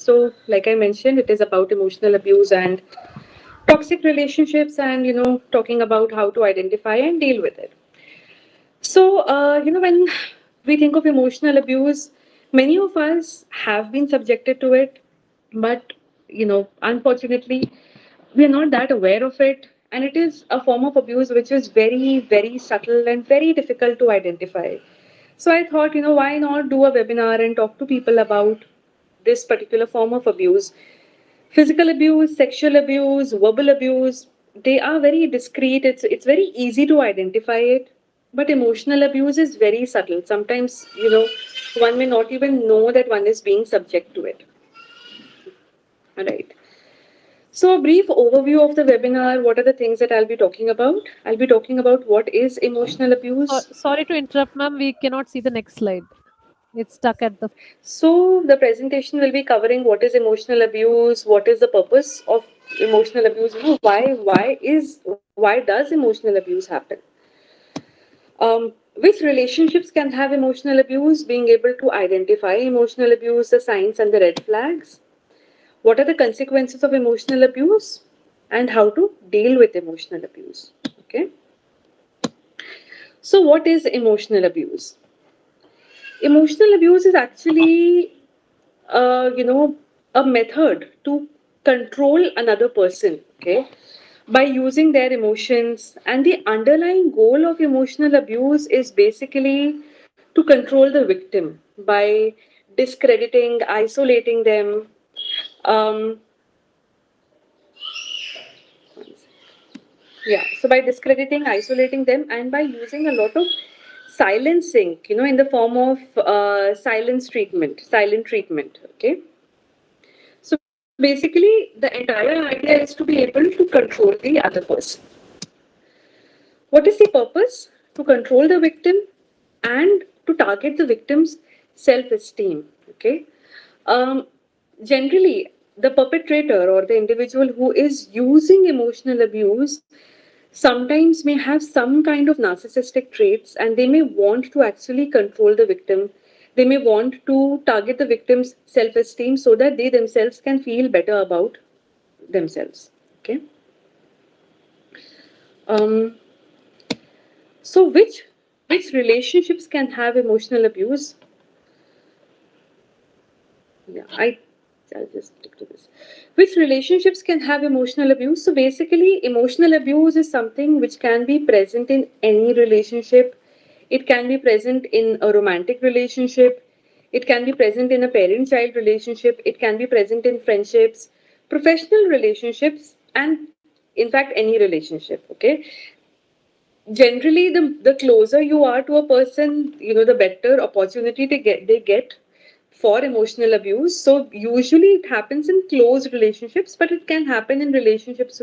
So, like I mentioned, it is about emotional abuse and toxic relationships, and talking about how to identify and deal with it. So, when we think of emotional abuse, many of us have been subjected to it, but unfortunately, we are not that aware of it. And it is a form of abuse which is very, very subtle and very difficult to identify. So I thought, why not do a webinar and talk to people about this particular form of abuse? Physical abuse, sexual abuse, verbal abuse, they are very discreet. It's very easy to identify it. But emotional abuse is very subtle. Sometimes, one may not even know that one is being subject to it. All right. So, a brief overview of the webinar. What are the things that I'll be talking about? I'll be talking about what is emotional abuse. Sorry to interrupt, ma'am. We cannot see the next slide. It's stuck at the. So, the presentation will be covering what is emotional abuse, what is the purpose of emotional abuse, why does emotional abuse happen? Which relationships can have emotional abuse? Being able to identify emotional abuse, the signs and the red flags. What are the consequences of emotional abuse, and how to deal with emotional abuse? Okay. So, what is emotional abuse? Emotional abuse is actually, a method to control another person, okay, by using their emotions. And the underlying goal of emotional abuse is basically to control the victim by discrediting, isolating them. Um, Yeah, so by discrediting, isolating them, and by using a lot of silencing, in the form of silent treatment. Okay. So basically, the entire idea is to be able to control the other person. What is the purpose? To control the victim and to target the victim's self esteem. Okay. Um, Generally, the perpetrator or the individual who is using emotional abuse sometimes may have some kind of narcissistic traits, and they may want to actually control the victim. They may want to target the victim's self esteem so that they themselves can feel better about themselves. Okay. Um, so, which relationships can have emotional abuse? Yeah, I'll just stick to this. Which relationships can have emotional abuse? So basically, emotional abuse is something which can be present in any relationship. It can be present in a romantic relationship. It can be present in a parent-child relationship. It can be present in friendships, professional relationships, and in fact any relationship. Okay. Generally, the closer you are to a person, the better opportunity they get for emotional abuse. So usually it happens in close relationships, but it can happen in relationships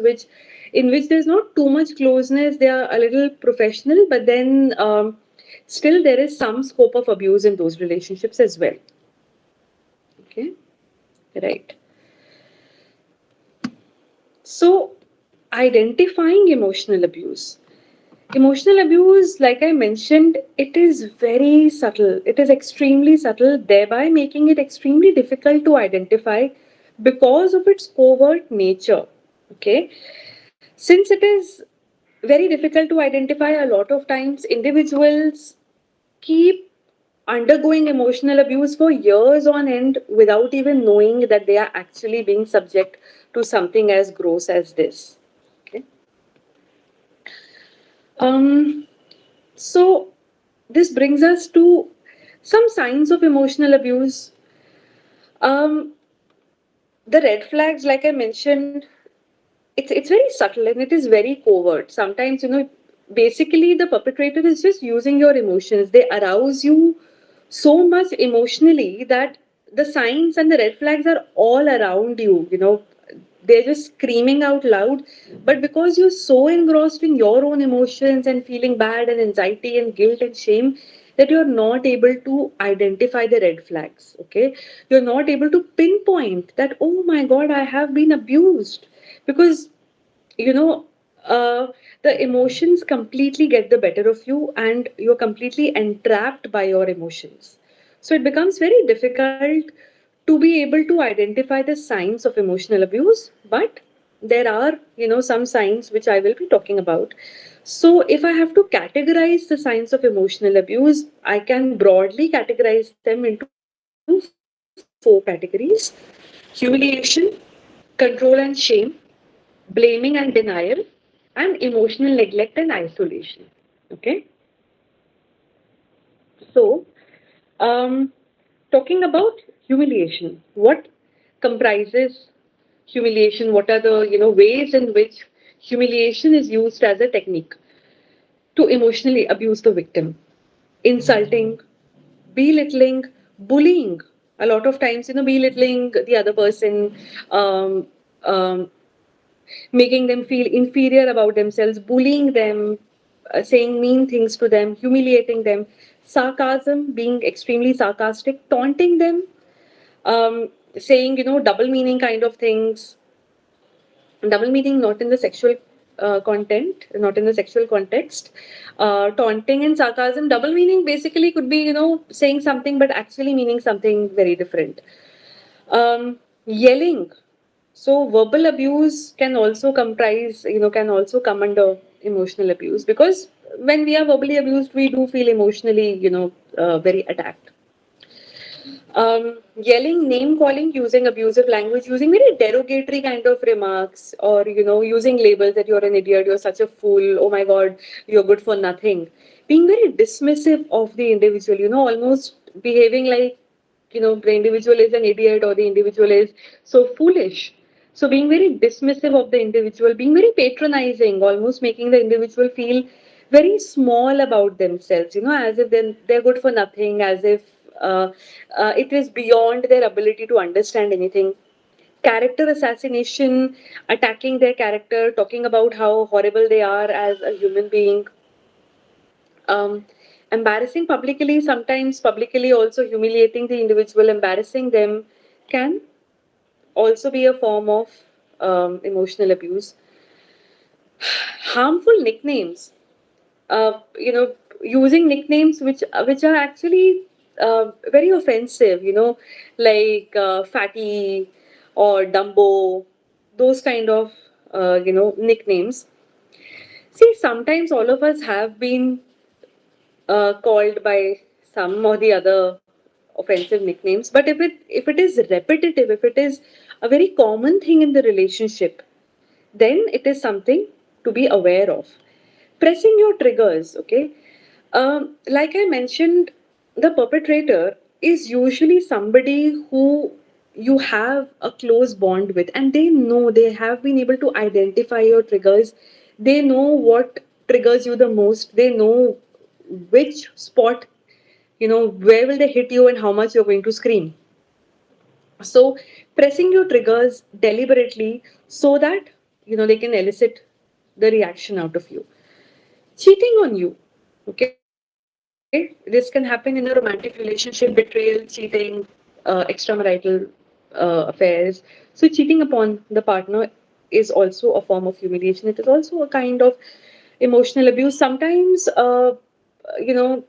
in which there's not too much closeness. They are a little professional, but then still there is some scope of abuse in those relationships as well. Okay, right. So identifying emotional abuse. Emotional abuse, like I mentioned, it is very subtle. It is extremely subtle, thereby making it extremely difficult to identify because of its covert nature. Okay. Since it is very difficult to identify, a lot of times individuals keep undergoing emotional abuse for years on end without even knowing that they are actually being subject to something as gross as this. Okay. Um, so this brings us to some signs of emotional abuse. Um, the red flags, like I mentioned, it's very subtle and it is very covert. Sometimes, basically the perpetrator is just using your emotions. They arouse you so much emotionally that the signs and the red flags are all around you. They're just screaming out loud. But because you're so engrossed in your own emotions and feeling bad and anxiety and guilt and shame, that you're not able to identify the red flags. Okay. You're not able to pinpoint that, oh my God, I have been abused. Because you know uh, the emotions completely get the better of you and you're completely entrapped by your emotions. So it becomes very difficult to be able to identify the signs of emotional abuse, but there are, some signs which I will be talking about. So if I have to categorize the signs of emotional abuse, I can broadly categorize them into 4 categories: humiliation, control and shame, blaming and denial, and emotional neglect and isolation. Okay. So, um, talking about humiliation, what comprises humiliation? What are the ways in which humiliation is used as a technique to emotionally abuse the victim? Insulting, belittling, bullying. A lot of times, belittling the other person, um, um, making them feel inferior about themselves, bullying them, saying mean things to them, humiliating them, sarcasm, being extremely sarcastic, taunting them, saying, double meaning kind of things, double meaning not in the sexual content, not in the sexual context. Taunting and sarcasm, double meaning basically could be, saying something but actually meaning something very different. Yelling. So verbal abuse can also comprise, can also come under emotional abuse, because when we are verbally abused, we do feel emotionally, very attacked. Yelling, name calling, using abusive language, using very derogatory kind of remarks, or using labels that you're an idiot, you're such a fool, oh my god, you're good for nothing. Being very dismissive of the individual, almost behaving like the individual is an idiot or the individual is so foolish. So being very dismissive of the individual, being very patronizing, almost making the individual feel very small about themselves, as if they're good for nothing, as if uh, it is beyond their ability to understand anything. Character assassination, attacking their character, talking about how horrible they are as a human being. um, Embarrassing publicly, sometimes publicly also humiliating the individual, embarrassing them, can also be a form of emotional abuse. Harmful nicknames, using nicknames which are actually very offensive, like fatty or dumbo, those kind of nicknames. See, sometimes all of us have been called by some or the other offensive nicknames, but if it is repetitive, if it is a very common thing in the relationship, then it is something to be aware of. Pressing your triggers, okay. Like I mentioned, the perpetrator is usually somebody who you have a close bond with, and they have been able to identify your triggers. They know what triggers you the most. They know which spot, where will they hit you and how much you're going to scream. So pressing your triggers deliberately so that they can elicit the reaction out of you. Cheating on you, okay, this can happen in a romantic relationship: betrayal, cheating, extramarital affairs. So cheating upon the partner is also a form of humiliation. It is also a kind of emotional abuse. Sometimes, you know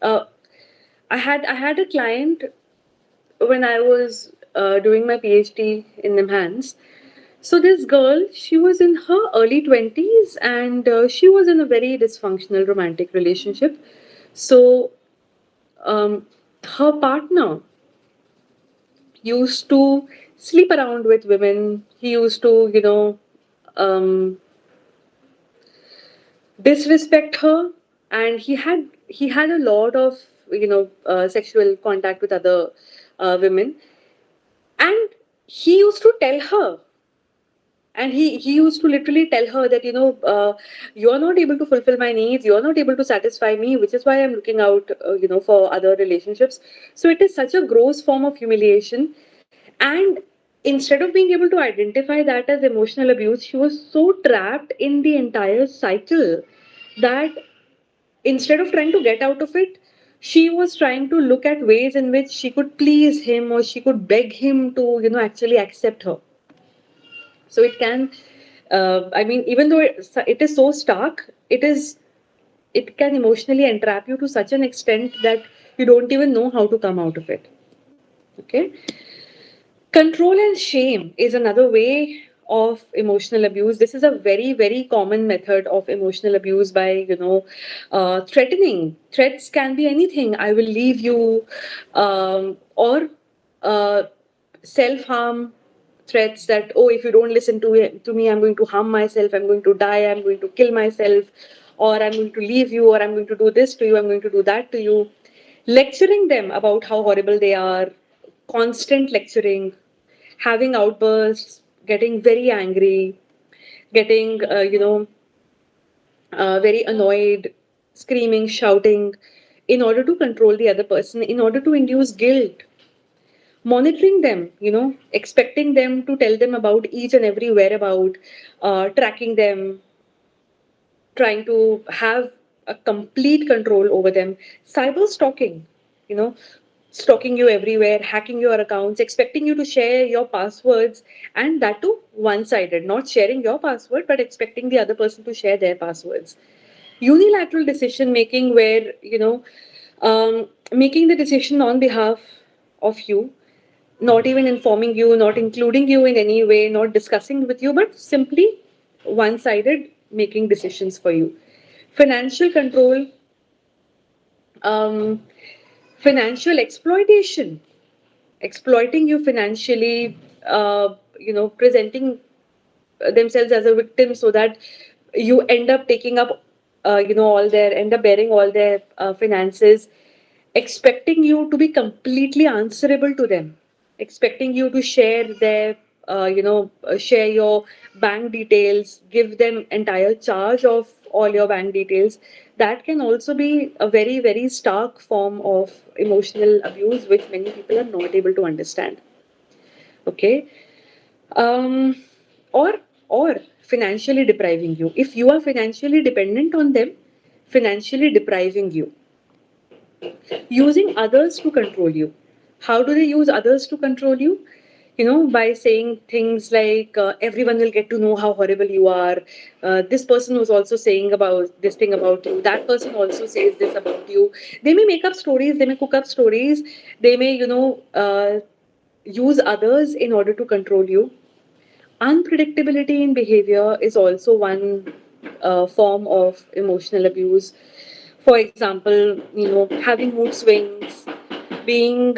uh, I had a client when I was doing my PhD in NIMHANS. So this girl, she was in her early 20s, and she was in a very dysfunctional romantic relationship. So um, her partner used to sleep around with women. He used to, um, disrespect her, and he had a lot of sexual contact with other women, and he used to tell her, and he used to literally tell her that you're not able to fulfill my needs, you're not able to satisfy me, which is why I'm looking out for other relationships. So it is such a gross form of humiliation. And instead of being able to identify that as emotional abuse, she was so trapped in the entire cycle that instead of trying to get out of it, she was trying to look at ways in which she could please him, or she could beg him to actually accept her. So it can, I mean, even though it is so stark, it can emotionally entrap you to such an extent that you don't even know how to come out of it. Okay. Control and shame is another way of emotional abuse. This is a very, very common method of emotional abuse by, threatening. Threats can be anything. I will leave you, or uh, self harm threats that, oh, if you don't listen to me, I'm going to harm myself, I'm going to die, I'm going to kill myself, or I'm going to leave you, or I'm going to do this to you, I'm going to do that to you. Lecturing them about how horrible they are, constant lecturing, having outbursts, getting very angry, getting, very annoyed, screaming, shouting, in order to control the other person, in order to induce guilt, monitoring them, expecting them to tell them about each and every whereabout, tracking them, trying to have a complete control over them, cyber stalking, you know, stalking you everywhere, hacking your accounts, expecting you to share your passwords, and that too one sided, not sharing your password, but expecting the other person to share their passwords. Unilateral decision making, where, making the decision on behalf of you, not even informing you, not including you in any way, not discussing with you, but simply one sided making decisions for you. Financial control, um, financial exploitation, exploiting you financially, presenting themselves as a victim so that you end up taking up, end up bearing all their finances, expecting you to be completely answerable to them, expecting you to share their, share your bank details, give them entire charge of all your bank details. That can also be a very, very stark form of emotional abuse, which many people are not able to understand. Okay. um, or financially depriving you. If you are financially dependent on them, financially depriving you, using others to control you. How do they use others to control you? By saying things like, everyone will get to know how horrible you are. This person was also saying about this thing about you. That person also says this about you. They may make up stories, they may cook up stories, they may, use others in order to control you. Unpredictability in behavior is also one form of emotional abuse. For example, having mood swings, being,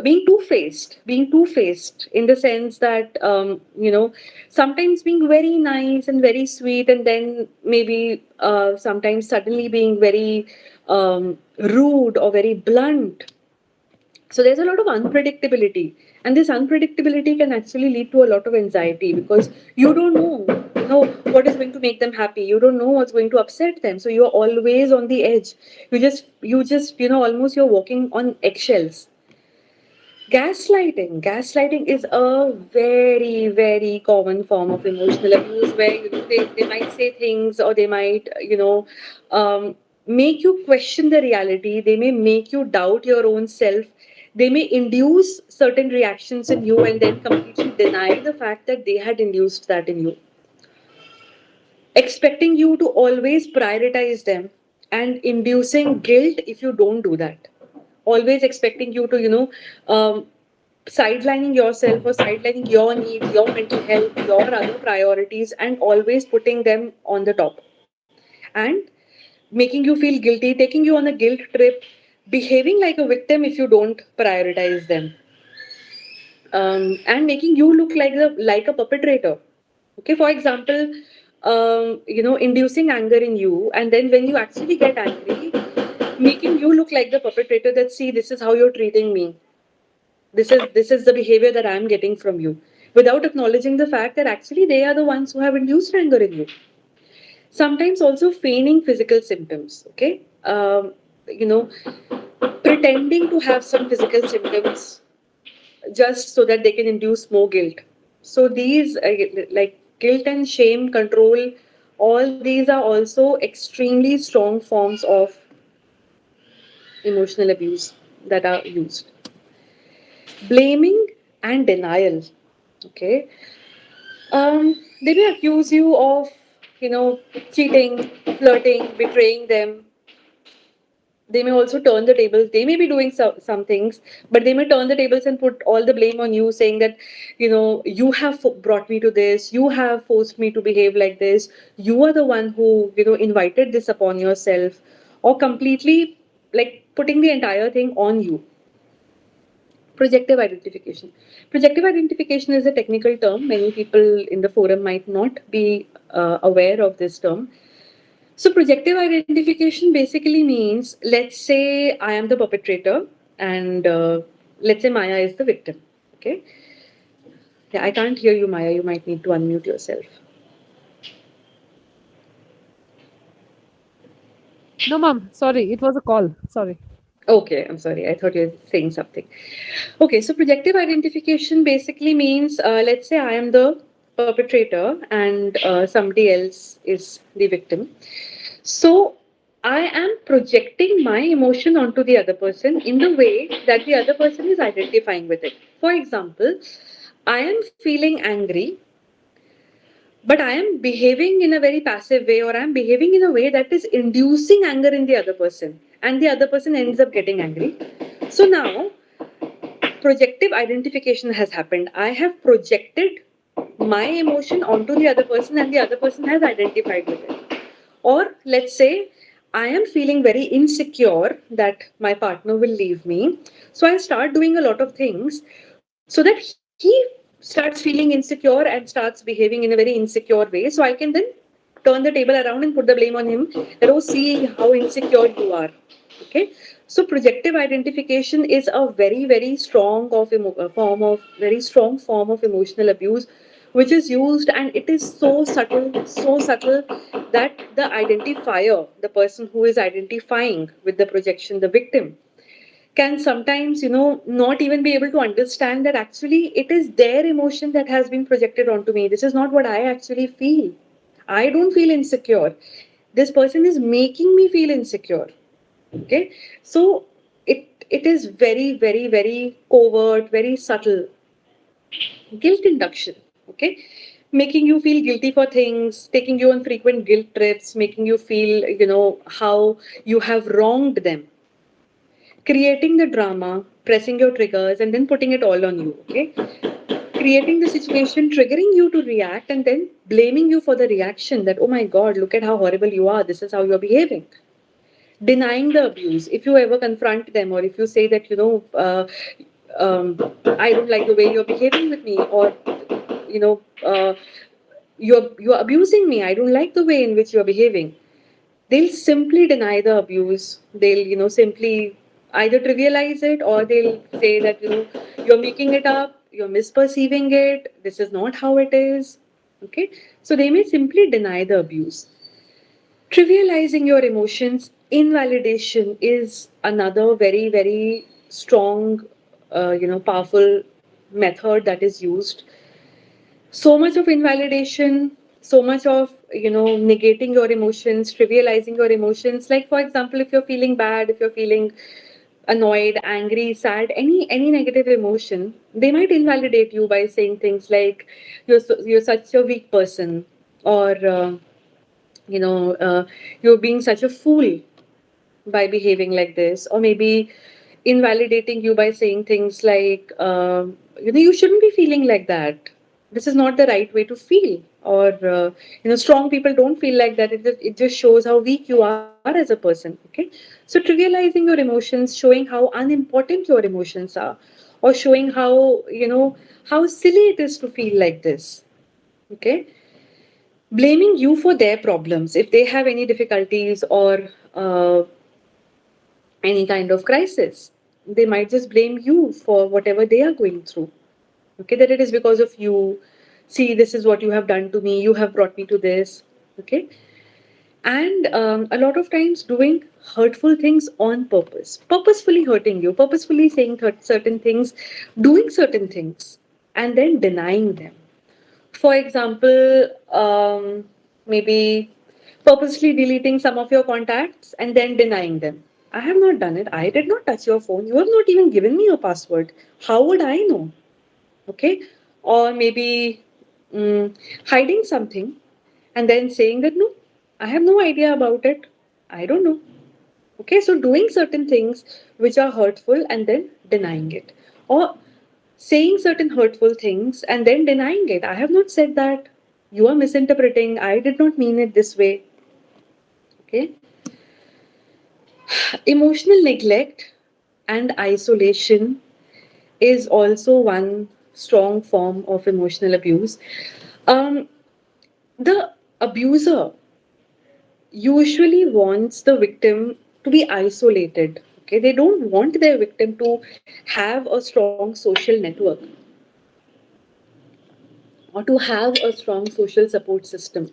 being two-faced in the sense that, sometimes being very nice and very sweet, and then maybe sometimes suddenly being very rude or very blunt. So there's a lot of unpredictability, and this unpredictability can actually lead to a lot of anxiety, because you don't know what is going to make them happy. You don't know what's going to upset them. So you're always on the edge. You just almost you're walking on eggshells. Gaslighting is a very, very common form of emotional abuse, where they might say things, or they might, make you question the reality. They may make you doubt your own self. They may induce certain reactions in you and then completely deny the fact that they had induced that in you, expecting you to always prioritize them, and inducing guilt if you don't do that, always expecting you to, sidelining yourself or sidelining your needs, your mental health, your other priorities, and always putting them on the top, and making you feel guilty, taking you on a guilt trip, behaving like a victim if you don't prioritize them, and making you look like a perpetrator. Okay, for example, inducing anger in you, and then when you actually get angry, making you look like the perpetrator, that, see, this is how you're treating me, this is the behavior that I'm getting from you, without acknowledging the fact that actually they are the ones who have induced anger in you. Sometimes also feigning physical symptoms. Okay, you know pretending to have some physical symptoms just so that they can induce more guilt. So these, like guilt and shame, control, all these are also extremely strong forms of emotional abuse that are used. Blaming and denial. Okay, they may accuse you of, cheating, flirting, betraying them, They may also turn the tables. They may be doing some things, but they may turn the tables and put all the blame on you, saying that, you have brought me to this, you have forced me to behave like this, you are the one who, invited this upon yourself, or completely like putting the entire thing on you. Projective identification. Projective identification is a technical term. Many people in the forum might not be aware of this term. So, projective identification basically means, let's say I am the perpetrator, and let's say Maya is the victim. Okay. Yeah, I can't hear you, Maya. You might need to unmute yourself. No, ma'am. Sorry, it was a call. Sorry. Okay, I'm sorry. I thought you were saying something. Okay, so projective identification basically means, let's say I am the perpetrator and somebody else is the victim. So I am projecting my emotion onto the other person in the way that the other person is identifying with it. For example, I am feeling angry, but I am behaving in a very passive way, or I am behaving in a way that is inducing anger in the other person, and the other person ends up getting angry. So now projective identification has happened. I have projected my emotion onto the other person, and the other person has identified with it. Or let's say I am feeling very insecure that my partner will leave me. So I start doing a lot of things so that he starts feeling insecure and starts behaving in a very insecure way. So I can then turn the table around and put the blame on him that, oh, see how insecure you are. Okay. So projective identification is a very, very strong form of very strong form of emotional abuse, which is used, and it is so subtle that the identifier, the person who is identifying with the projection, the victim, can sometimes, not even be able to understand that actually it is their emotion that has been projected onto me. This is not what I actually feel. I don't feel insecure. This person is making me feel insecure. Okay. So it is very, very, very covert, very subtle. Guilt induction. Okay. Making you feel guilty for things, taking you on frequent guilt trips, making you feel, how you have wronged them, creating the drama, pressing your triggers, and then putting it all on you. Okay. Creating the situation, triggering you to react, and then blaming you for the reaction that, oh my God, look at how horrible you are. This is how you're behaving. Denying the abuse. If you ever confront them, or if you say that, I don't like the way you're behaving with me, or, you know, uh, you're abusing me. I don't like the way in which you're behaving. They'll simply deny the abuse. They'll, simply either trivialize it, or they'll say that, you're making it up, you're misperceiving it, this is not how it is. Okay. So they may simply deny the abuse. Trivializing your emotions, invalidation is another very, very strong, powerful method that is used. So much of invalidation, so much of, negating your emotions, trivializing your emotions. Like, for example, if you're feeling bad, if you're feeling annoyed, angry, sad, any negative emotion, they might invalidate you by saying things like, you're such a weak person, or you know uh, you're being such a fool by behaving like this, or maybe invalidating you by saying things like, you shouldn't be feeling like that, this is not the right way to feel, or strong people don't feel like that, it just shows how weak you are as a person. Okay. So trivializing your emotions, showing how unimportant your emotions are, or showing how silly it is to feel like this. Okay. Blaming you for their problems, if they have any difficulties, or uh, any kind of crisis, they might just blame you for whatever they are going through. Okay, that it is because of you. See, this is what you have done to me. You have brought me to this. Okay, and a lot of times doing hurtful things on purpose, purposefully hurting you, purposefully saying certain things, doing certain things, and then denying them. For example, maybe purposely deleting some of your contacts and then denying them. I have not done it. I did not touch your phone. You have not even given me your password. How would I know? Okay. Or maybe hiding something and then saying that, no, I have no idea about it. I don't know. Okay, so doing certain things which are hurtful and then denying it, or saying certain hurtful things and then denying it. I have not said that. You are misinterpreting. I did not mean it this way. Okay. Emotional neglect and isolation is also one strong form of emotional abuse. Um, the abuser usually wants the victim to be isolated. Okay, they don't want their victim to have a strong social network or to have a strong social support system.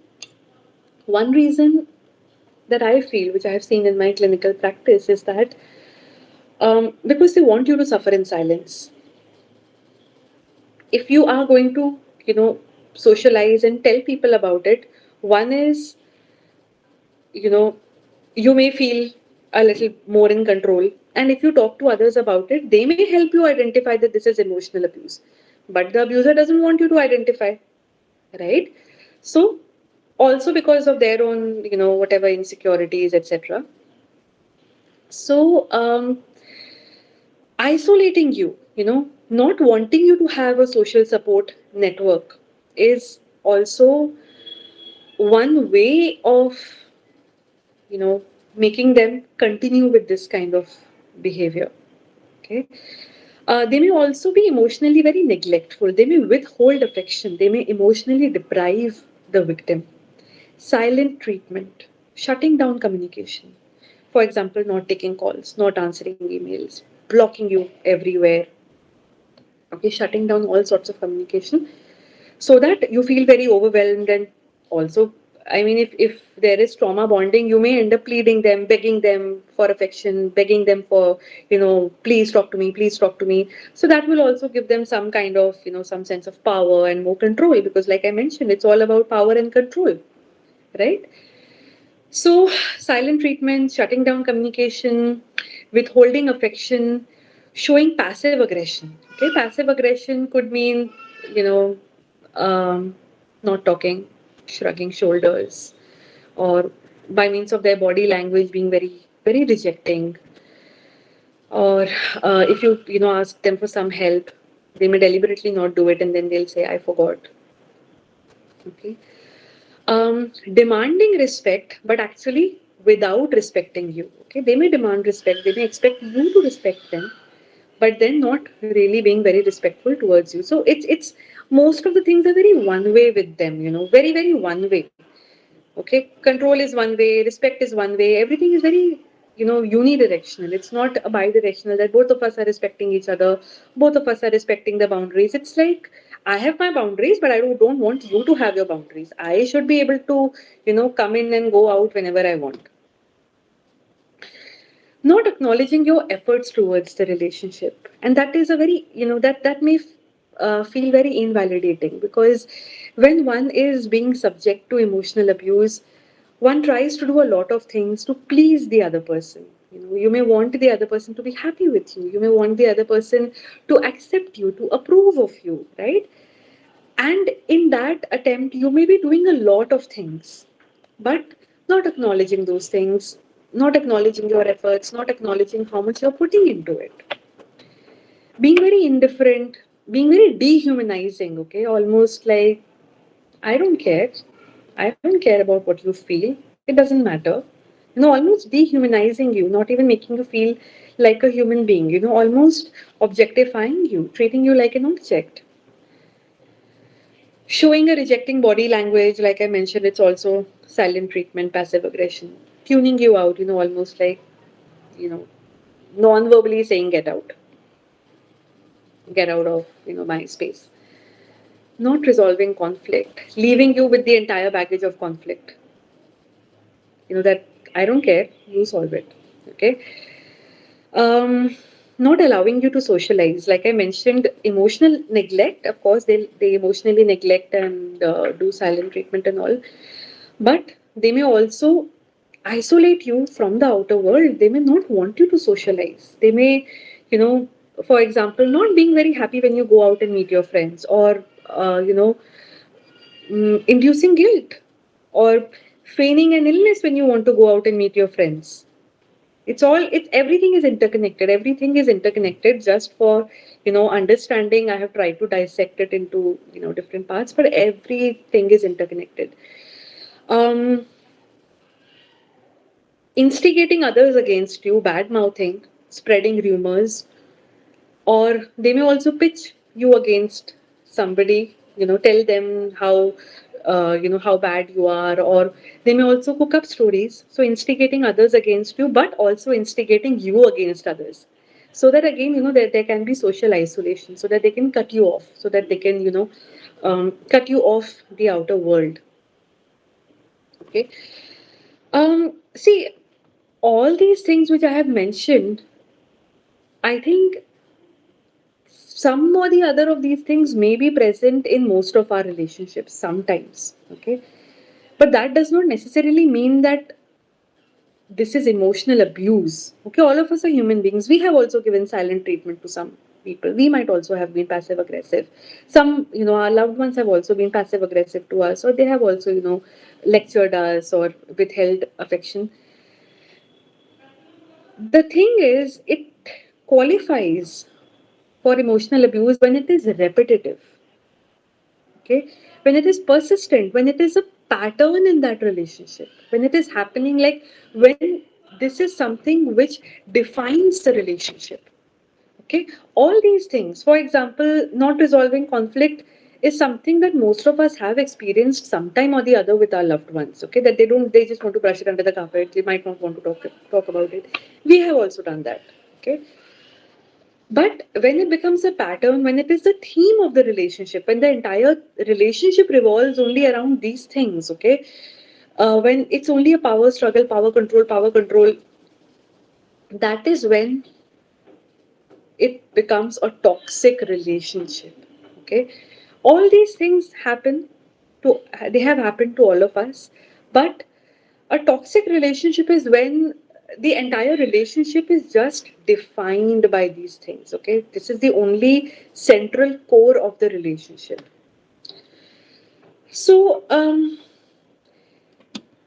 One reason that I feel, which I have seen in my clinical practice, is that because they want you to suffer in silence. If you are going to, you know, socialize and tell people about it, one is, you know, you may feel a little more in control. And if you talk to others about it, they may help you identify that this is emotional abuse. But the abuser doesn't want you to identify, right? So, also because of their own, you know, whatever insecurities, etc. So, isolating you, you know, not wanting you to have a social support network is also one way of, you know, making them continue with this kind of behavior. Okay. They may also be emotionally very neglectful. They may withhold affection. They may emotionally deprive the victim. Silent treatment, shutting down communication. For example, not taking calls, not answering emails, blocking you everywhere. Okay, shutting down all sorts of communication so that you feel very overwhelmed. And also, I mean, if there is trauma bonding, you may end up pleading them, begging them for affection, begging them for, you know, please talk to me, please talk to me. So that will also give them some kind of, you know, some sense of power and more control, because like I mentioned, it's all about power and control, right? So, silent treatment, shutting down communication, withholding affection, showing passive aggression. Okay, passive aggression could mean, you know, um, not talking, shrugging shoulders, or by means of their body language being very, very rejecting. Or if you know, ask them for some help, they may deliberately not do it, and then they'll say, "I forgot." Okay. Demanding respect, but actually without respecting you. Okay, they may demand respect, they may expect you to respect them, but then not really being very respectful towards you. So it's most of the things are very one way with them. You know, very very one way. Okay, control is one way, respect is one way. Everything is very, you know, unidirectional. It's not a bidirectional that both of us are respecting each other, both of us are respecting the boundaries. It's like I have my boundaries, but I don't want you to have your boundaries. I should be able to, you know, come in and go out whenever I want. Not acknowledging your efforts towards the relationship, and that is a very, you know, that may feel very invalidating, because when one is being subject to emotional abuse, one tries to do a lot of things to please the other person. You know, you may want the other person to be happy with you, you may want the other person to accept you, to approve of you, right? And in that attempt, you may be doing a lot of things, but not acknowledging those things, not acknowledging your efforts, not acknowledging how much you're putting into it. Being very indifferent, being very dehumanizing, okay? Almost like, I don't care. I don't care about what you feel. It doesn't matter. You know, almost dehumanizing you, not even making you feel like a human being, you know, almost objectifying you, treating you like an object. Showing a rejecting body language, like I mentioned, it's also silent treatment, passive aggression. Tuning you out, you know, almost like, you know, non-verbally saying get out of, you know, my space. Not resolving conflict, leaving you with the entire baggage of conflict. You know, that I don't care, you solve it. Okay. Um, Not allowing you to socialize. Like I mentioned, emotional neglect, of course, they emotionally neglect and do silent treatment and all. But they may also isolate you from the outer world. They may not want you to socialize. They may, you know, for example, not being very happy when you go out and meet your friends, or, you know, inducing guilt, or feigning an illness when you want to go out and meet your friends. It's everything is interconnected. Everything is interconnected. Just for understanding, I have tried to dissect it into different parts, but everything is interconnected. Um, Instigating others against you, bad mouthing, spreading rumors, or they may also pitch you against somebody, tell them how bad you are, or they may also cook up stories, so instigating others against you, but also instigating you against others, so that again there can be social isolation, so that they can cut you off, so that they can cut you off the outer world. Okay. See, all these things which I have mentioned, I think some or the other of these things may be present in most of our relationships sometimes. Okay. But that does not necessarily mean that this is emotional abuse. Okay. All of us are human beings. We have also given silent treatment to some people. We might also have been passive aggressive. Some, our loved ones have also been passive aggressive to us, or they have also, lectured us or withheld affection. The thing is, it qualifies for emotional abuse when it is repetitive. Okay, when it is persistent, when it is a pattern in that relationship, when it is happening, like when this is something which defines the relationship. Okay, all these things, for example, not resolving conflict is something that most of us have experienced sometime or the other with our loved ones. Okay, that they just want to brush it under the carpet, they might not want to talk about it. We have also done that. Okay, but when it becomes a pattern, when it is the theme of the relationship, when the entire relationship revolves only around these things, okay, when it's only a power control, that is when it becomes a toxic relationship. Okay, all these things happen to, they have happened to all of us, but a toxic relationship is when the entire relationship is just defined by these things. Okay, this is the only central core of the relationship. So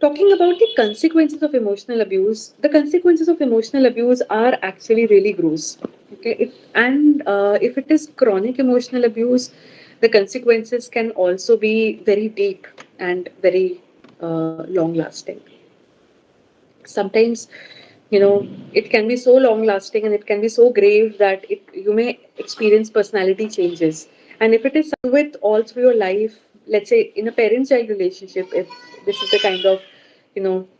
talking about the consequences of emotional abuse, the consequences of emotional abuse are actually really gross. Okay, and if it is chronic emotional abuse, the consequences can also be very deep and very long lasting. Sometimes, it can be so long lasting and it can be so grave that you may experience personality changes. And if it is with all through your life, let's say in a parent child relationship, if this is the kind of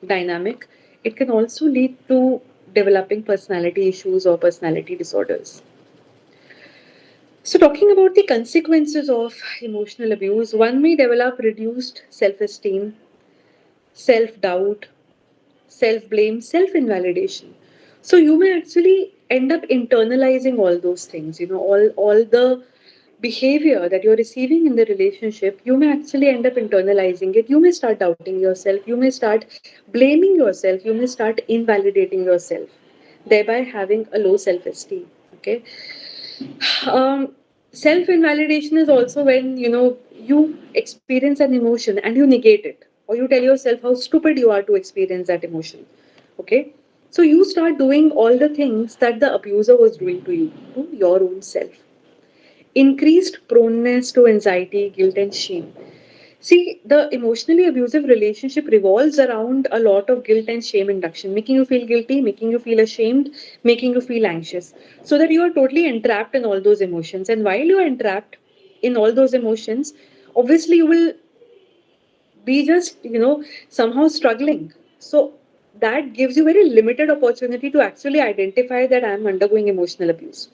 dynamic, it can also lead to developing personality issues or personality disorders. So talking about the consequences of emotional abuse, one may develop reduced self-esteem, self-doubt, self blame, self invalidation. So you may actually end up internalizing all those things, all the behavior that you're receiving in the relationship, you may actually end up internalizing it. You may start doubting yourself, you may start blaming yourself, you may start invalidating yourself, thereby having a low self esteem. Okay. Um, Self invalidation is also when you experience an emotion and you negate it, or you tell yourself how stupid you are to experience that emotion. Okay, so you start doing all the things that the abuser was doing to you, to your own self. Increased proneness to anxiety, guilt, and shame. See, the emotionally abusive relationship revolves around a lot of guilt and shame induction, making you feel guilty, making you feel ashamed, making you feel anxious, so that you are totally entrapped in all those emotions. And while you are entrapped in all those emotions, obviously you will be just, somehow struggling. So that gives you very limited opportunity to actually identify that I am undergoing emotional abuse.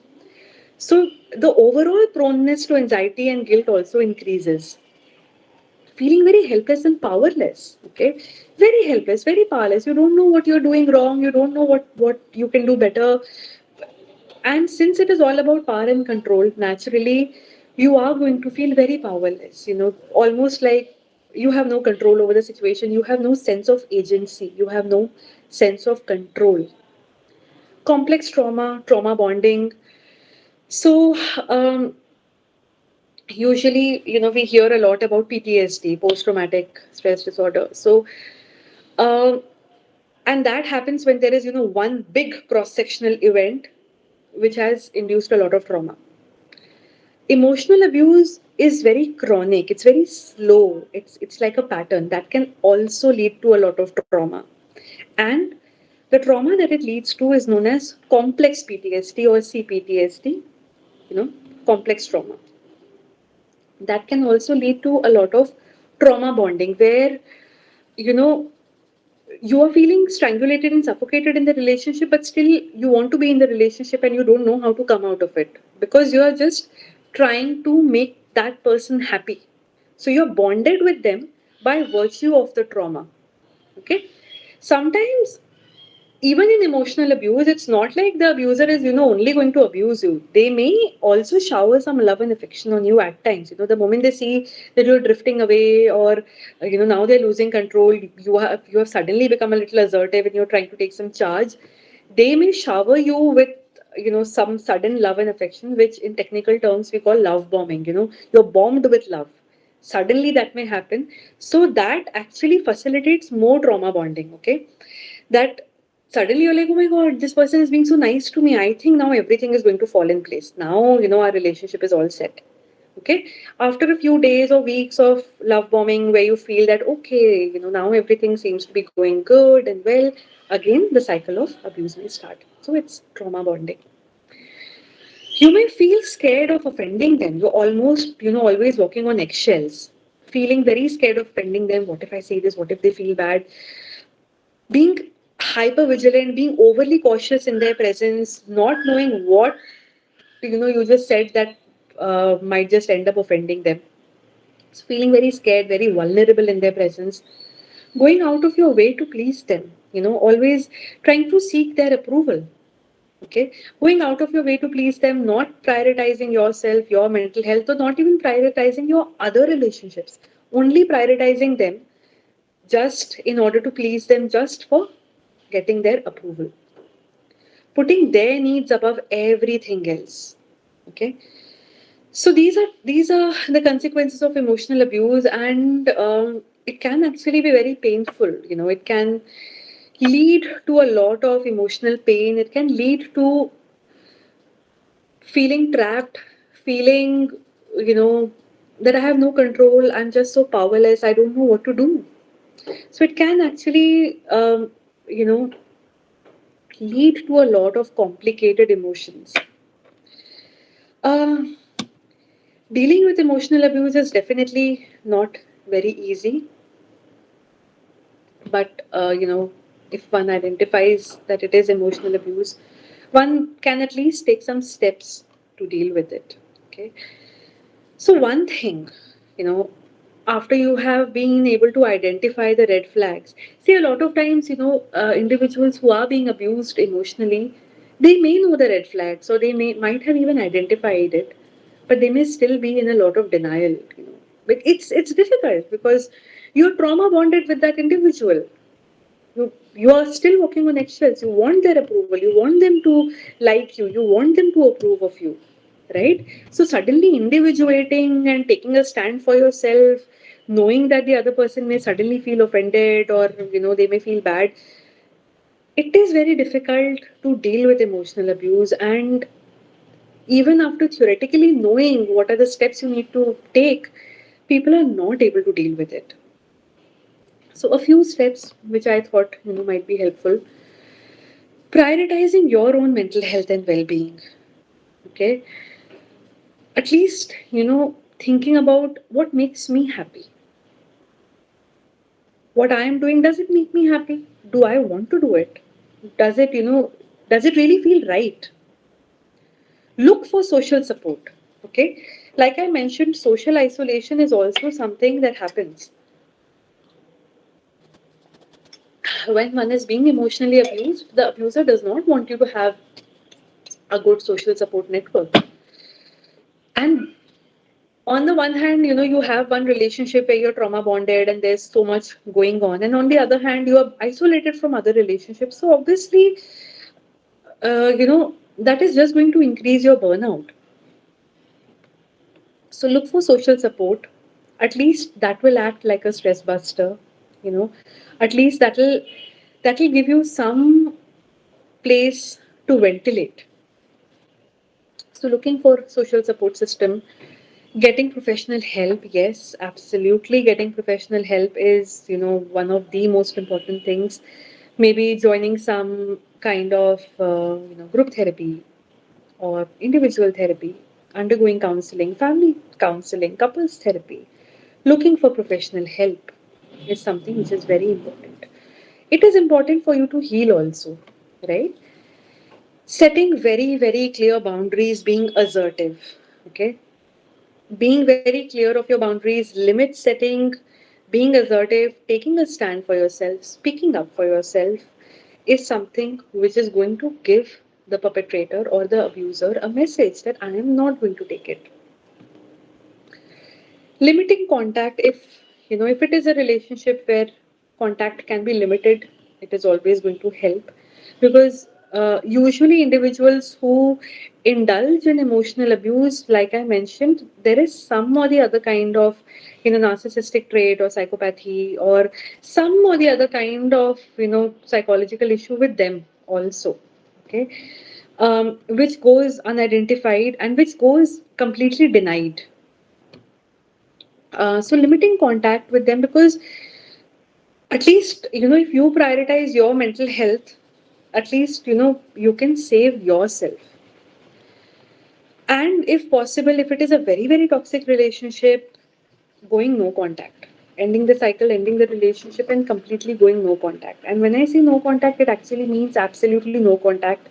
So the overall proneness to anxiety and guilt also increases, feeling very helpless and powerless. Okay, very helpless, very powerless. You don't know what you're doing wrong, you don't know what you can do better. And since it is all about power and control, naturally you are going to feel very powerless, almost like you have no control over the situation, you have no sense of agency, you have no sense of control. Complex trauma bonding. So usually, we hear a lot about PTSD, post traumatic stress disorder. So um, And that happens when there is, one big cross-sectional event which has induced a lot of trauma. Emotional abuse is very chronic, it's very slow, it's like a pattern that can also lead to a lot of trauma. And the trauma that it leads to is known as complex PTSD or CPTSD, you know, complex trauma. That can also lead to a lot of trauma bonding where, you know, you are feeling strangulated and suffocated in the relationship, but still you want to be in the relationship and you don't know how to come out of it because you are just trying to make that person happy. So you're bonded with them by virtue of the trauma. Okay. Sometimes even in emotional abuse, it's not like the abuser is, only going to abuse you. They may also shower some love and affection on you at times. The moment they see that you're drifting away or, now they're losing control, you have suddenly become a little assertive and you're trying to take some charge. They may shower you with, some sudden love and affection, which in technical terms we call love bombing. You're bombed with love. Suddenly that may happen. So that actually facilitates more trauma bonding. Okay, that suddenly you're like, oh my god, this person is being so nice to me. I think now everything is going to fall in place. Now, our relationship is all set. Okay. After a few days or weeks of love bombing, where you feel that, okay, now everything seems to be going good and well, again, the cycle of abuse may start. So it's trauma bonding. You may feel scared of offending them. You're almost, always walking on eggshells, feeling very scared of offending them. What if I say this? What if they feel bad? Being hyper vigilant, being overly cautious in their presence, not knowing what you just said that might just end up offending them. So feeling very scared, very vulnerable in their presence, going out of your way to please them. Always trying to seek their approval. Okay, going out of your way to please them, not prioritizing yourself, your mental health, or not even prioritizing your other relationships. Only prioritizing them just in order to please them, just for getting their approval, putting their needs above everything else. Okay, so these are the consequences of emotional abuse, and it can actually be very painful. It can lead to a lot of emotional pain. It can lead to feeling trapped, feeling you know that I have no control, I'm just so powerless, I don't know what to do. So it can actually you know lead to a lot of complicated emotions. Um, Dealing with emotional abuse is definitely not very easy, but if one identifies that it is emotional abuse, one can at least take some steps to deal with it. Okay, so one thing, you know, after you have been able to identify the red flags, see, a lot of times, individuals who are being abused emotionally, they may know the red flags, or they might have even identified it, but they may still be in a lot of denial. But it's difficult because you're trauma bonded with that individual. You are still walking on eggshells. You want their approval. You want them to like you. You want them to approve of you, right? So suddenly individuating and taking a stand for yourself, knowing that the other person may suddenly feel offended or they may feel bad, it is very difficult to deal with emotional abuse. And even after theoretically knowing what are the steps you need to take, people are not able to deal with it. So a few steps which I thought might be helpful: prioritizing your own mental health and well-being. Okay, at least thinking about what makes me happy. What I am doing, does it make me happy? Do I want to do it? Does it really feel right? Look for social support. Okay, like I mentioned, social isolation is also something that happens when one is being emotionally abused. The abuser does not want you to have a good social support network. And on the one hand, you have one relationship where you're trauma bonded and there's so much going on, and on the other hand, you are isolated from other relationships. So obviously, that is just going to increase your burnout. So look for social support. At least that will act like a stress buster. you know at least that will that will give you some place to ventilate. So looking for social support system, getting professional help, yes, absolutely. Getting professional help is, one of the most important things. Maybe joining some kind of, group therapy or individual therapy, undergoing counseling, family counseling, couples therapy. Looking for professional help is something which is very important. It is important for you to heal also, right? Setting very, very clear boundaries, being assertive, okay? Being very clear of your boundaries, limit setting, being assertive, taking a stand for yourself, speaking up for yourself is something which is going to give the perpetrator or the abuser a message that I am not going to take it. Limiting contact, if it is a relationship where contact can be limited, it is always going to help, because usually individuals who indulge in emotional abuse, like I mentioned, there is some or the other kind of narcissistic trait or psychopathy or some or the other kind of psychological issue with them also. Okay. Which goes unidentified and which goes completely denied. So limiting contact with them, because at least if you prioritize your mental health, at least you can save yourself. And if possible, if it is a very very toxic relationship, going no contact, ending the cycle, ending the relationship, and completely going no contact. And when I say no contact, it actually means absolutely no contact,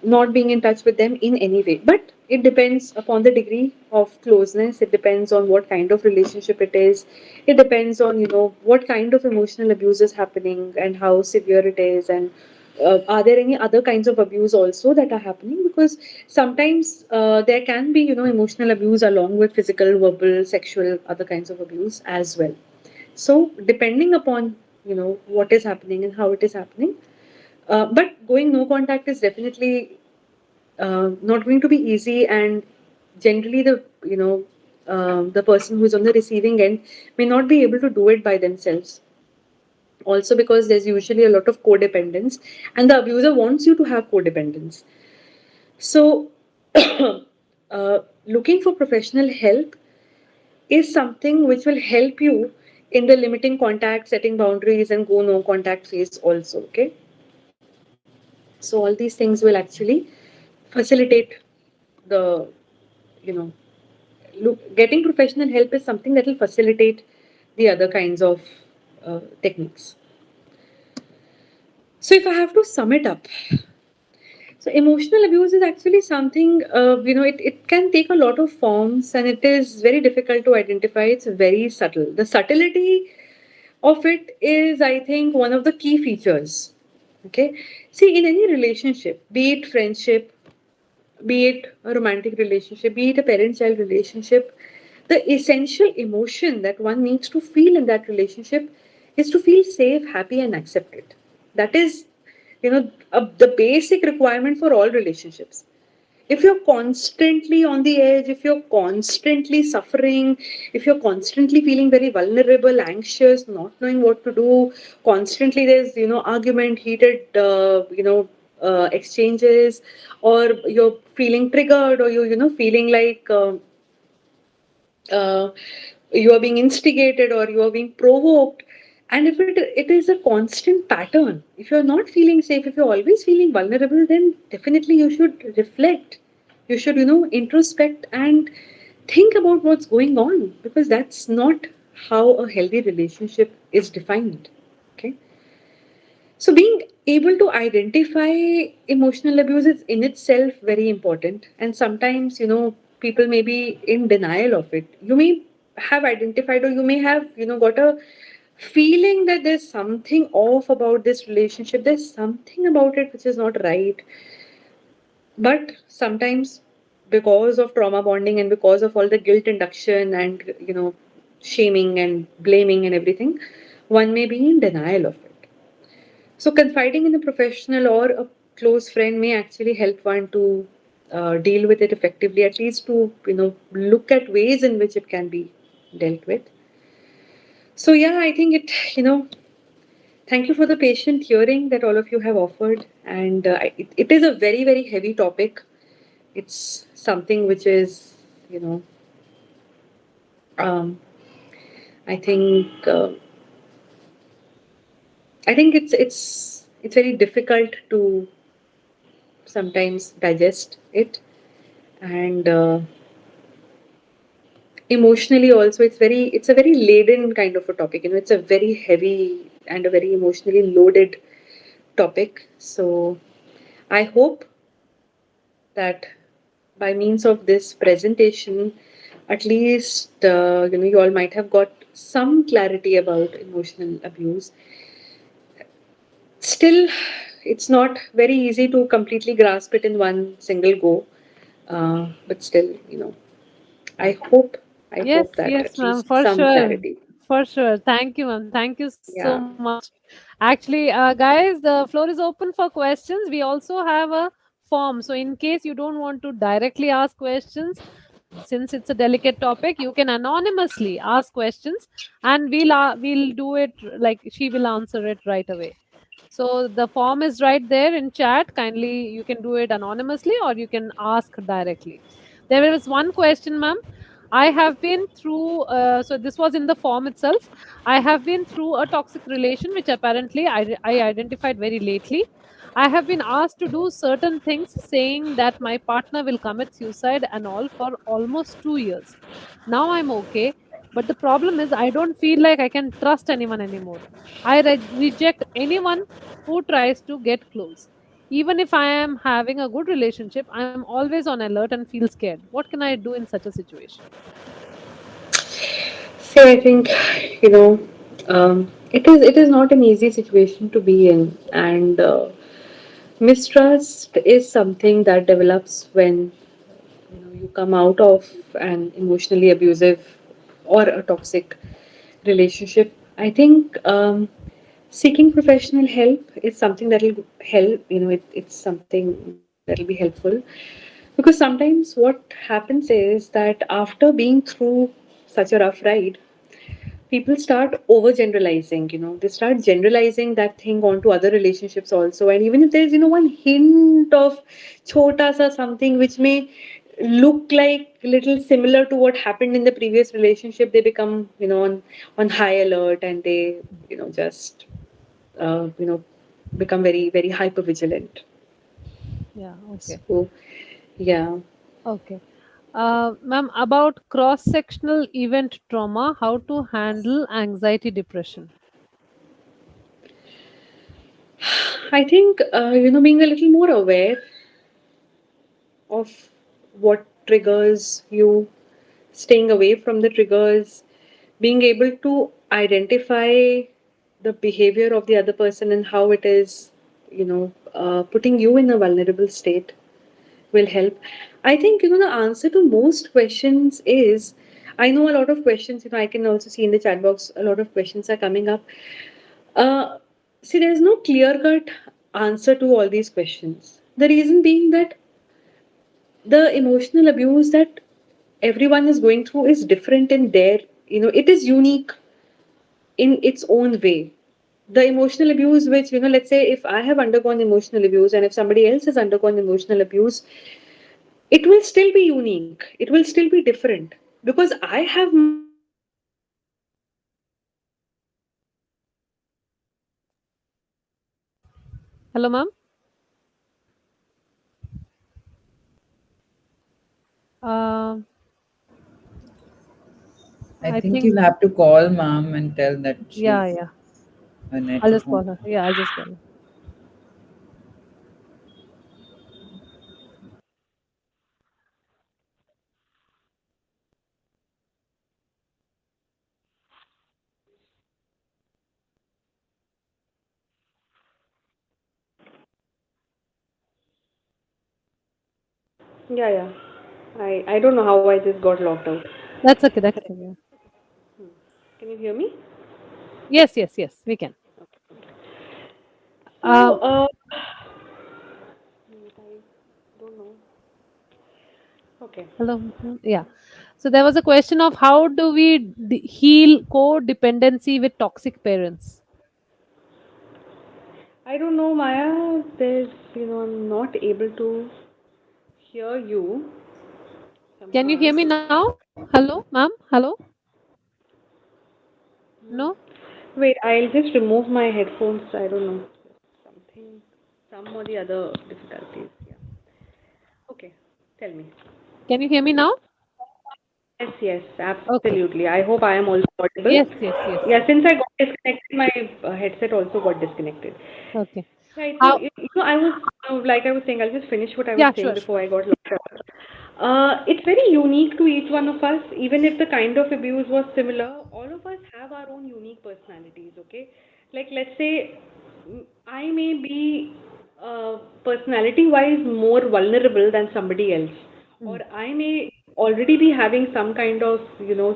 not being in touch with them in any way. But it depends upon the degree of closeness. It depends on what kind of relationship it is. It depends on what kind of emotional abuse is happening and how severe it is, and are there any other kinds of abuse also that are happening, because sometimes there can be emotional abuse along with physical, verbal, sexual, other kinds of abuse as well. So depending upon what is happening and how it is happening, but going no contact is definitely not going to be easy, and generally the person who is on the receiving end may not be able to do it by themselves, also because there's usually a lot of codependence, and the abuser wants you to have codependence. So looking for professional help is something which will help you in the limiting contact, setting boundaries, and go no contact phase also. Okay, so all these things will actually facilitate the you know getting professional help is something that will facilitate the other kinds of techniques. So if I have to sum it up, so emotional abuse is actually something, it can take a lot of forms, and it is very difficult to identify. It's very subtle. The subtlety of it is, I think, one of the key features. Okay. See, in any relationship, be it friendship, be it a romantic relationship, be it a parent child relationship, the essential emotion that one needs to feel in that relationship is to feel safe, happy, and accepted. That is, the basic requirement for all relationships. If you're constantly on the edge, if you're constantly suffering, if you're constantly feeling very vulnerable, anxious, not knowing what to do, constantly there's argument, heated exchanges, or you're feeling triggered, or you feeling like uh, you are being instigated or you are being provoked, and if it is a constant pattern, if you're not feeling safe, if you're always feeling vulnerable, then definitely you should reflect, you should introspect and think about what's going on, because that's not how a healthy relationship is defined. Okay, so being able to identify emotional abuse is in itself very important. And sometimes, people may be in denial of it. You may have identified, or you may have, got a feeling that there's something off about this relationship. There's something about it which is not right. But sometimes, because of trauma bonding and because of all the guilt induction and, shaming and blaming and everything, one may be in denial of it. So, confiding in a professional or a close friend may actually help one to deal with it effectively, at least to look at ways in which it can be dealt with. So, yeah, I think it Thank you for the patient hearing that all of you have offered. And it is a very, very heavy topic. It's something which is, you know, um, I think it's very difficult to sometimes digest it, and emotionally also it's a very laden kind of a topic. It's a very heavy and a very emotionally loaded topic. So I hope that by means of this presentation, at least you all might have got some clarity about emotional abuse. Still, it's not very easy to completely grasp it in one single go. But still, I hope I Yes, hope that yes, at ma'am, least for some sure. clarity. For sure. Thank you, ma'am. Thank you so Yeah. much. Actually, guys, the floor is open for questions. We also have a form. So, in case you don't want to directly ask questions, since it's a delicate topic, you can anonymously ask questions, and we'll do it like she will answer it right away. So the form is right there in chat. Kindly, you can do it anonymously or you can ask directly. There was one question, ma'am. I have been through, so this was in the form itself. I have been through a toxic relation, which apparently I identified very lately. I have been asked to do certain things, saying that my partner will commit suicide and all for almost 2 years. Now I'm okay, but the problem is I don't feel like I can trust anyone anymore. I reject anyone who tries to get close. Even if I am having a good relationship, I am always on alert and feel scared. What can I do in such a situation? See, I think it is not an easy situation to be in, and mistrust is something that develops when you come out of an emotionally abusive or a toxic relationship. I think seeking professional help is something that will help. It's something that will be helpful, because sometimes what happens is that after being through such a rough ride, people start overgeneralizing. They start generalizing that thing onto other relationships also. And even if there's one hint of chota sa something which may look like little similar to what happened in the previous relationship, they become on high alert, and they just uh, you know become very, very hyper vigilant. Yeah, okay. So yeah. Okay. Ma'am, about cross sectional event trauma, how to handle anxiety depression? I think being a little more aware of what triggers you, staying away from the triggers, being able to identify the behavior of the other person and how it is, putting you in a vulnerable state will help. I think, the answer to most questions is, I know a lot of questions, I can also see in the chat box, a lot of questions are coming up. Uh, See, there's no clear cut answer to all these questions. The reason being that the emotional abuse that everyone is going through is different in their, it is unique in its own way. The emotional abuse, which, let's say if I have undergone emotional abuse and if somebody else has undergone emotional abuse, it will still be unique. It will still be different, because I have my emotional abuse and you have your emotional abuse. Hello, ma'am. Uh, I I think think, you'll have to call mom and tell that yeah, she's yeah. her I'll network just won't. call her. Yeah, I'll just call her. Yeah, yeah. I don't know how I just got locked out. That's okay. That's okay. Yeah. Can you hear me? Yes, yes, yes. We can. So, Um, I don't know. Okay. Hello. Yeah. So there was a question of how do we heal codependency with toxic parents? I don't know, Maya. I'm not able to hear you Can you somehow. hear me now? Hello, ma'am? Hello? No? Wait, I'll just remove my headphones. I don't know. Something, some or the other difficulties. Yeah. Okay. Tell me. Can you hear me now? Yes, yes, Okay. absolutely. I hope I am also audible. Yes, yes, yes, Yeah, yes. since I got disconnected, my headset also got disconnected. Okay. Right. So, How? I was like I was saying, I'll just finish what I was Yeah, saying sure, before sure. I got locked out. It's very unique to each one of us, even if the kind of abuse was similar. All of us have our own unique personalities. Okay, like let's say I may be personality-wise more vulnerable than somebody else, or Mm. I may already be having some kind of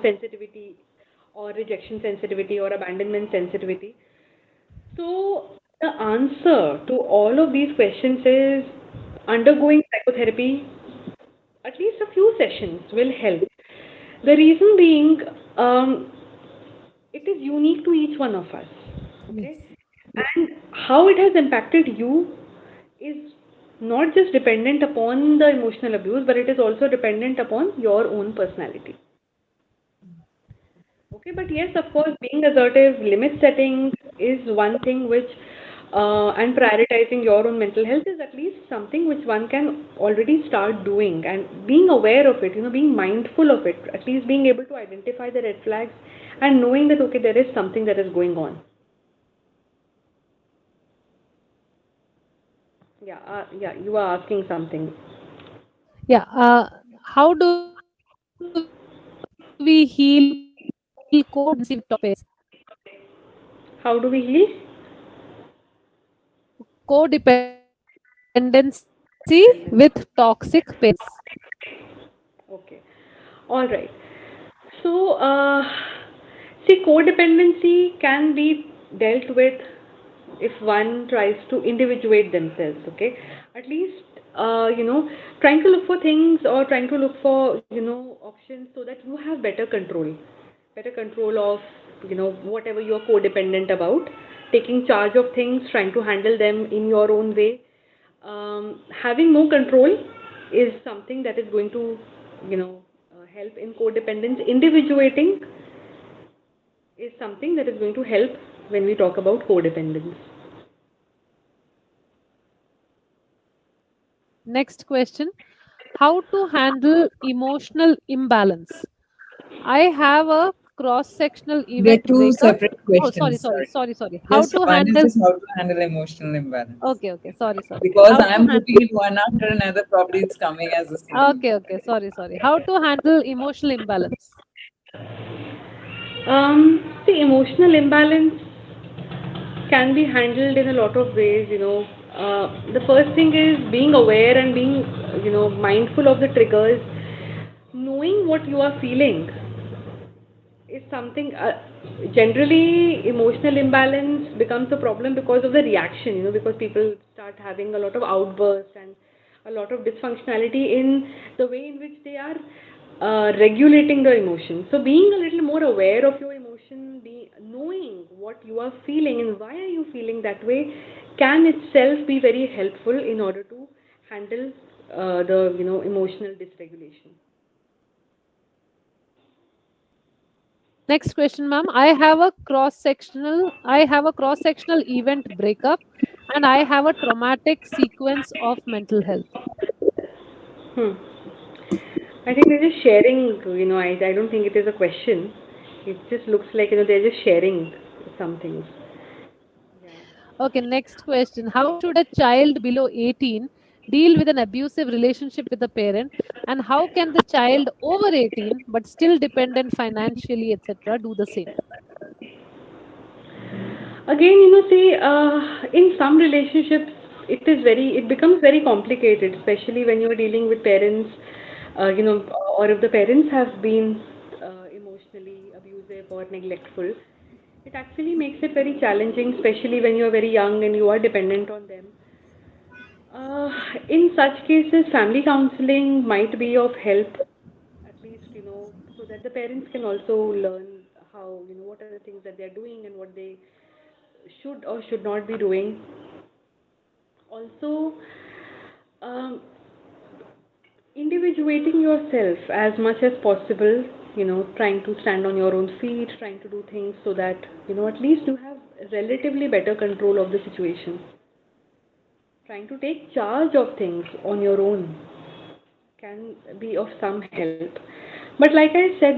sensitivity, or rejection sensitivity, or abandonment sensitivity. So, the answer to all of these questions is undergoing psychotherapy, at least a few sessions will help. The reason being, um, it is unique to each one of us. Yes. Okay? And how it has impacted you is not just dependent upon the emotional abuse, but it is also dependent upon your own personality. Okay, but yes, of course, being assertive, limit setting is one thing which, and prioritizing your own mental health is at least something which one can already start doing and being aware of it, being mindful of it, at least being able to identify the red flags and knowing that, okay, there is something that is going on. Yeah, yeah, you are asking something. Yeah. How do we heal codependency with toxic parents? How do we heal? Codependency with toxic parents. Okay. All right. So, see, codependency can be dealt with if one tries to individuate themselves, okay? At least, trying to look for things or trying to look for, options so that you have better control of, whatever you're codependent about, taking charge of things, trying to handle them in your own way. Having more control is something that is going to, help in codependence. Individuating is something that is going to help when we talk about codependence. Next question. How to handle emotional imbalance? I have a cross-sectional They're event two breakup. separate Oh, sorry, questions. sorry, Sorry. sorry, sorry. How Just to one is handle? just how to handle emotional imbalance. Okay, okay. Sorry, sorry. Because How to I'm handle? putting it one after another, probably it's coming as the same. Okay, okay. Sorry, sorry. How to handle emotional imbalance? See, emotional imbalance can be handled in a lot of ways. The first thing is being aware and being, mindful of the triggers, knowing what you are feeling is something. Generally, emotional imbalance becomes a problem because of the reaction. Because people start having a lot of outbursts and a lot of dysfunctionality in the way in which they are regulating their emotions. So, being a little more aware of your emotion, knowing what you are feeling and why are you feeling that way, can itself be very helpful in order to handle the emotional dysregulation. Next question, ma'am. I have a cross-sectional event breakup and I have a traumatic sequence of mental health. Hmm. I think they're just sharing, I don't think it is a question. It just looks like, they're just sharing some things. Yeah. Okay, next question. How should a child below 18 deal with an abusive relationship with a parent? And how can the child over 18 but still dependent financially, etc., do the same? Again, see, in some relationships, it becomes very complicated, especially when you're dealing with parents, or if the parents have been emotionally abusive or neglectful. It actually makes it very challenging, especially when you're very young and you are dependent on them. Uh, in such cases, family counseling might be of help, at least, so that the parents can also learn how, what are the things that they're doing and what they should or should not be doing. Also, um, individuating yourself as much as possible, trying to stand on your own feet, trying to do things so that, at least you have relatively better control of the situation. Trying to take charge of things on your own can be of some help. But like I said,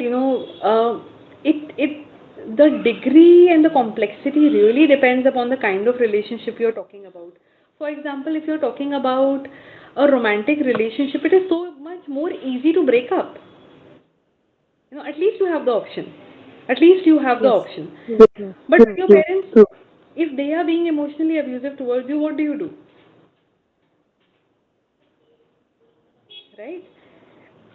the degree and the complexity really depends upon the kind of relationship you're talking about. For example, if you're talking about a romantic relationship, it is so much more easy to break up. At least you have the option. At least you have the Yes. option. True. But if your parents, if they are being emotionally abusive towards you, what do you do? Right?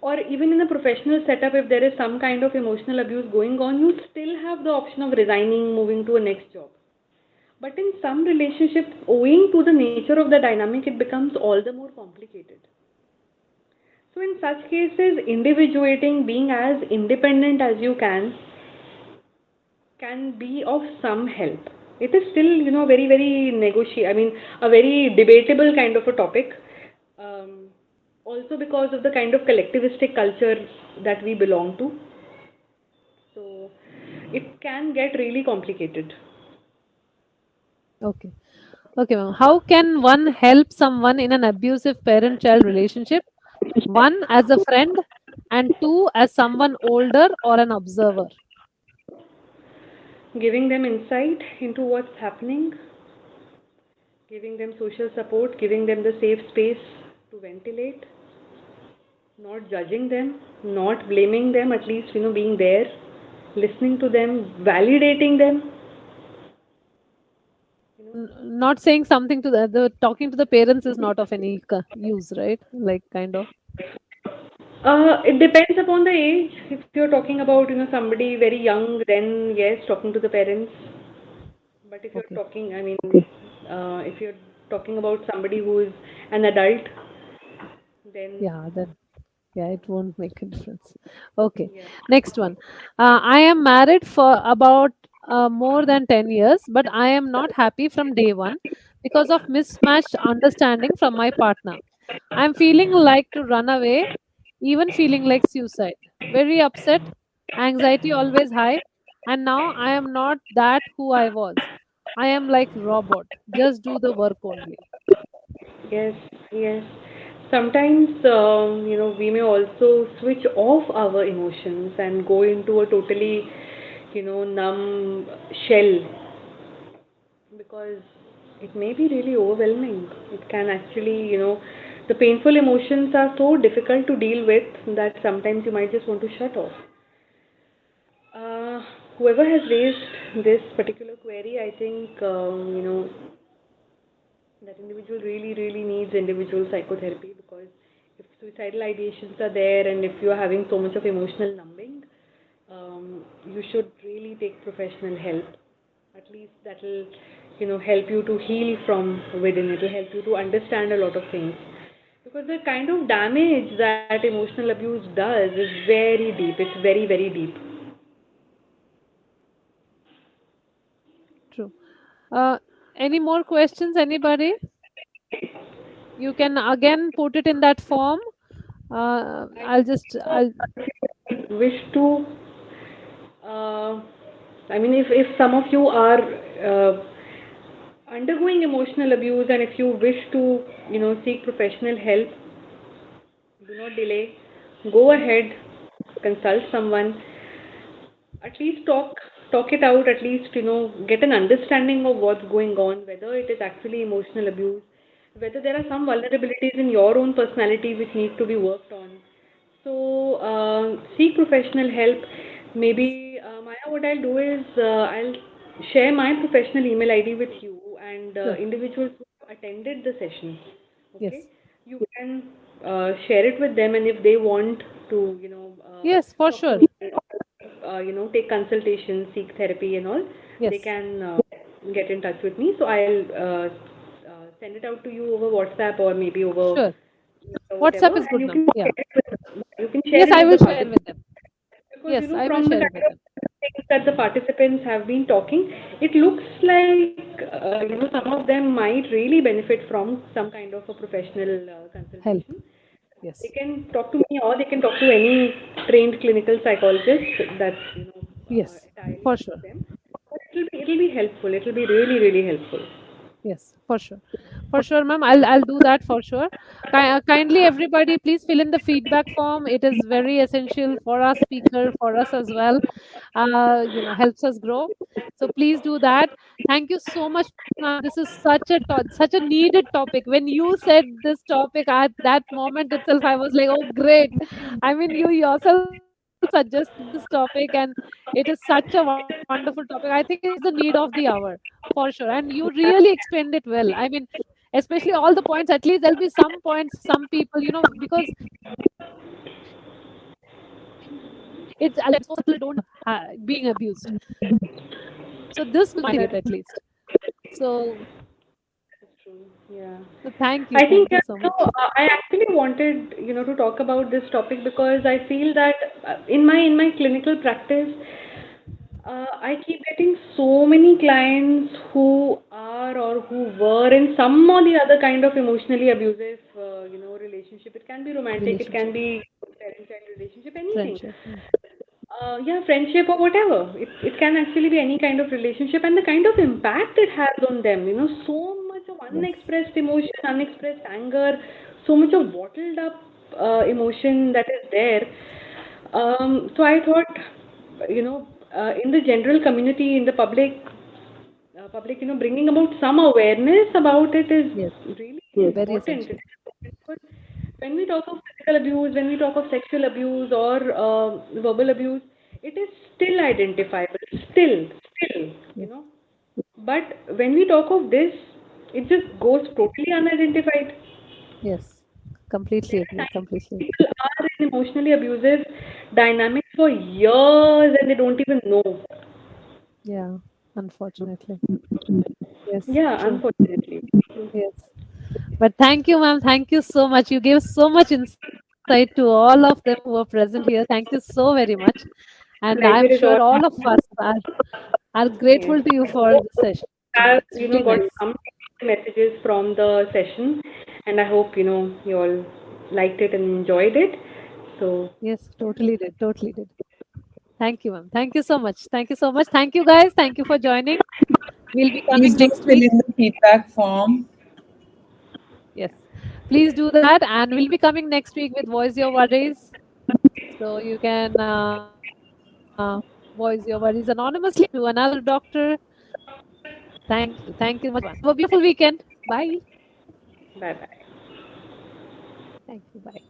Or even in a professional setup, if there is some kind of emotional abuse going on, you still have the option of resigning, moving to a next job. But in some relationships, owing to the nature of the dynamic, it becomes all the more complicated. So in such cases, individuating, being as independent as you can be of some help. It is still, very, very I mean, a very debatable kind of a topic. Um, Also because of the kind of collectivistic culture that we belong to. So it can get really complicated. Okay. Okay, ma'am. How can one help someone in an abusive parent-child relationship? One, as a friend, and two, as someone older or an observer. Giving them insight into what's happening, giving them social support, giving them the safe space to ventilate, not judging them, not blaming them, at least, being there, listening to them, validating them. Not saying something to the talking to the parents is not of any use, right? Like kind of. It depends upon the age. If you're talking about, somebody very young, then yes, talking to the parents. But if you're Okay. talking, I mean, if you're talking about somebody who is an adult, then Yeah, then yeah, it won't make a difference. Okay. yeah. Next one. I am married for about more than 10 years, but I am not happy from day one because of mismatched understanding from my partner. I'm feeling like to run away, even feeling like suicide. Very upset, anxiety always high, and now I am not that who I was. I am like robot. Just do the work only. Yes, yes. Sometimes, we may also switch off our emotions and go into a totally, numb shell because it may be really overwhelming. It can actually, the painful emotions are so difficult to deal with that sometimes you might just want to shut off. Uh, Whoever has raised this particular query, I think, that individual really, really needs individual psychotherapy because if suicidal ideations are there and if you are having so much of emotional numbing, you should really take professional help. At least that will, help you to heal from within. It will help you to understand a lot of things. Because the kind of damage that emotional abuse does is very deep. It's very, very deep. True. Any more questions, anybody? You can again put it in that form. I'll Wish to, uh, I mean, if some of you are undergoing emotional abuse and if you wish to, seek professional help, do not delay. Go ahead, consult someone. At least talk it out. At least get an understanding of what's going on. Whether it is actually emotional abuse, whether there are some vulnerabilities in your own personality which need to be worked on. So seek professional help. Maybe Maya, what I'll do is I'll share my professional email ID with you and sure. individuals who have attended the session. Okay, Yes. you can share it with them, and if they want to, Yes, for talk to sure. me, take consultation, seek therapy, and all, they Yes. can get in touch with me. So I'll send it out to you over WhatsApp or maybe over Sure. whatever, WhatsApp is and good, ma'am. Yeah. you can share Yes, it I with will the share with participants them. because Yes, I will from the share it kind with them. of things that the participants have been talking, it looks like some of them might really benefit from some kind of a professional consultation. Help. Yes. They can talk to me, or they can talk to any trained clinical psychologist. That's Yes, entirely for up to sure. them. But it'll be helpful. It'll be really, really helpful. Yes, for sure, ma'am. I'll do that for sure. Kindly, everybody, please fill in the feedback form. It is very essential for our speaker, for us as well. Helps us grow. So please do that. Thank you so much, ma'am. This is such a needed topic. When you said this topic at that moment itself, I was like, oh, great. I mean, you yourself suggested this topic, and it is such a wonderful topic. I think it's the need of the hour for sure. And you really explained it well. I mean, especially all the points, at least there'll be some points, some people, because it's most people don't being abused. So this will be it at least. So yeah. So thank you. I think Thank you so much. I actually wanted to talk about this topic because I feel that in my clinical practice, I keep getting so many clients who are or who were in some or the other kind of emotionally abusive relationship. It can be romantic, it can be parent-child relationship, anything. Friendship. Yeah, friendship or whatever. It can actually be any kind of relationship, and the kind of impact it has on them. So much of unexpressed emotion, unexpressed anger, so much of bottled up emotion that is there. So I thought, in the general community, in the public, bringing about some awareness about it is really Very important. essential. Because when we talk of physical abuse, when we talk of sexual abuse or verbal abuse, it is still identifiable, still, But when we talk of this, it just goes totally unidentified. Yes, completely agree. Completely. People are in emotionally abusive dynamics for years and they don't even know. Yeah, unfortunately. Yes. Yeah, True. unfortunately. Yes. But thank you, ma'am. Thank you so much. You gave so much insight to all of them who are present here. Thank you so very much. And I'm Pleasure is sure all. all of us are grateful Yes. to you for this session. Have It's really got nice. some messages from the session, and I hope you all liked it and enjoyed it. So Yes, totally did. Totally did. Thank you, ma'am. Thank you so much. Thank you so much. Thank you, guys. Thank you for joining. We'll be coming Please do next fill week. in the feedback form. Yes. Please do that. And we'll be coming next week with Voice Your Worries. So you can voice your worries anonymously to another doctor. Thank you. Thank you much. Have a beautiful weekend. Bye. bye bye. Thank you. Bye.